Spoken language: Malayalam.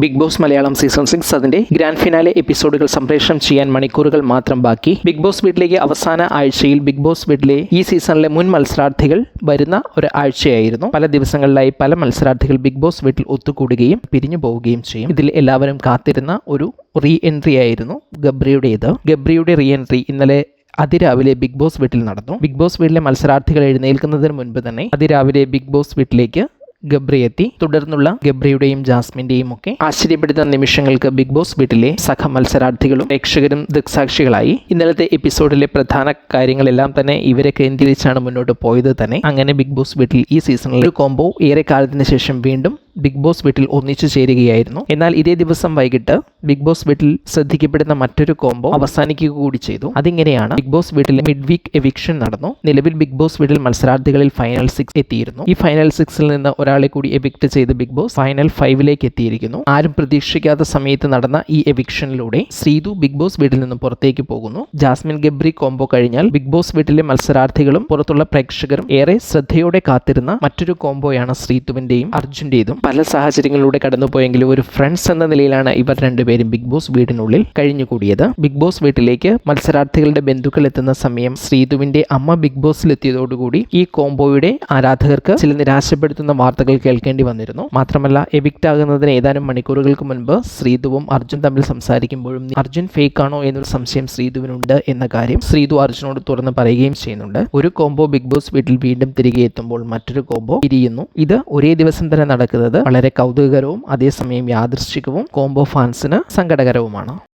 ബിഗ് ബോസ് മലയാളം സീസൺ 6 അതിന്റെ ഗ്രാൻഡ് ഫിനാലെ എപ്പിസോഡുകൾ സംപ്രേഷണം ചെയ്യാൻ മണിക്കൂറുകൾ മാത്രം ബാക്കി. ബിഗ് ബോസ് വീട്ടിലേക്ക് അവസാന ആഴ്ചയിൽ ബിഗ് ബോസ് വീട്ടിലെ ഈ സീസണിലെ മുൻ മത്സരാർത്ഥികൾ വരുന്ന ഒരു ആഴ്ചയായിരുന്നു. പല ദിവസങ്ങളിലായി പല മത്സരാർത്ഥികൾ ബിഗ് ബോസ് വീട്ടിൽ ഒത്തുകൂടുകയും പിരിഞ്ഞു പോവുകയും ചെയ്യും. ഇതിൽ എല്ലാവരും കാത്തിരുന്ന ഒരു റീ എൻട്രി ആയിരുന്നു ഗബ്രിയുടേത്. ഗബ്രിയുടെ റീ എൻട്രി ഇന്നലെ അതിരാവിലെ ബിഗ് ബോസ് വീട്ടിൽ നടന്നു. ബിഗ് ബോസ് വീട്ടിലെ മത്സരാർത്ഥികൾ എഴുന്നേൽക്കുന്നതിന് മുൻപ് തന്നെ അതിരാവിലെ ബിഗ് ബോസ് വീട്ടിലേക്ക് ഗബ്രി എത്തി. തുടർന്നുള്ള ഗബ്രിയുടെയും ജാസ്മിന്റെയും ഒക്കെ ആശ്ചര്യപ്പെടുത്തുന്ന നിമിഷങ്ങൾക്ക് ബിഗ് ബോസ് വീട്ടിലെ സഹ മത്സരാർത്ഥികളും പ്രേക്ഷകരും ദൃക്സാക്ഷികളായി. ഇന്നലത്തെ എപ്പിസോഡിലെ പ്രധാന കാര്യങ്ങളെല്ലാം തന്നെ ഇവരെ കേന്ദ്രീകരിച്ചാണ് മുന്നോട്ട് പോയത് തന്നെ. അങ്ങനെ ബിഗ് ബോസ് വീട്ടിൽ ഈ സീസണിൽ ഒരു കോംബോ ഏറെ കാലത്തിന് ശേഷം വീണ്ടും ബിഗ് ബോസ് വീട്ടിൽ ഒന്നിച്ചു ചേരുകയായിരുന്നു. എന്നാൽ ഇതേ ദിവസം വൈകിട്ട് ബിഗ് ബോസ് വീട്ടിൽ ശ്രദ്ധിക്കപ്പെടുന്ന മറ്റൊരു കോംബോ അവസാനിക്കുക കൂടി ചെയ്തു. അതിങ്ങനെയാണ്, ബിഗ് ബോസ് വീട്ടിൽ മിഡ് വീക്ക് എവിക്ഷൻ നടന്നു. നിലവിൽ ബിഗ് ബോസ് വീട്ടിൽ മത്സരാർത്ഥികളിൽ ഫൈനൽ 6 എത്തിയിരുന്നു. ഈ ഫൈനൽ 6ൽ നിന്ന് ഒരാളെ കൂടി എവിക്ട് ചെയ്ത് ബിഗ് ബോസ് ഫൈനൽ 5ലേക്ക് എത്തിയിരിക്കുന്നു. ആരും പ്രതീക്ഷിക്കാത്ത സമയത്ത് നടന്ന ഈ എവിക്ഷനിലൂടെ ശ്രീതു ബിഗ് ബോസ് വീട്ടിൽ നിന്ന് പുറത്തേക്ക് പോകുന്നു. ജാസ്മിൻ ഗബ്രി കോംബോ കഴിഞ്ഞാൽ ബിഗ് ബോസ് വീട്ടിലെ മത്സരാർത്ഥികളും പുറത്തുള്ള പ്രേക്ഷകരും ഏറെ ശ്രദ്ധയോടെ കാത്തിരുന്ന മറ്റൊരു കോംബോയാണ് ശ്രീതുവിന്റെയും അർജുന്റേതും. പല സാഹചര്യങ്ങളിലൂടെ കടന്നുപോയെങ്കിലും ഒരു ഫ്രണ്ട്സ് എന്ന നിലയിലാണ് ഇവർ രണ്ടുപേരും ബിഗ് ബോസ് വീടിനുള്ളിൽ കഴിഞ്ഞുകൂടിയത്. ബിഗ് ബോസ് വീട്ടിലേക്ക് മത്സരാർത്ഥികളുടെ ബന്ധുക്കൾ എത്തുന്ന സമയം ശ്രീതുവിന്റെ അമ്മ ബിഗ് ബോസിൽ എത്തിയതോടുകൂടി ഈ കോംബോയുടെ ആരാധകർക്ക് ചില നിരാശപ്പെടുത്തുന്ന വാർത്തകൾ കേൾക്കേണ്ടി വന്നിരുന്നു. മാത്രമല്ല, എവിക്റ്റ് ആകുന്നതിന് ഏതാനും മണിക്കൂറുകൾക്ക് മുൻപ് ശ്രീതുവും അർജുൻ തമ്മിൽ സംസാരിക്കുമ്പോഴും അർജുൻ ഫേക്ക് ആണോ എന്നൊരു സംശയം ശ്രീതുവിനുണ്ട് എന്ന കാര്യം ശ്രീതു അർജുനോട് തുറന്ന് പറയുകയും ചെയ്യുന്നുണ്ട്. ഒരു കോംബോ ബിഗ് ബോസ് വീട്ടിൽ വീണ്ടും തിരികെ എത്തുമ്പോൾ മറ്റൊരു കോംബോ പിരിയുന്നു. ഇത് ഒരേ ദിവസം തന്നെ നടക്കുന്നത് വളരെ കൗതുകകരവും അതേസമയം യാദൃശ്ചികവും കോംബോ ഫാൻസിന് സങ്കടകരവുമാണ്.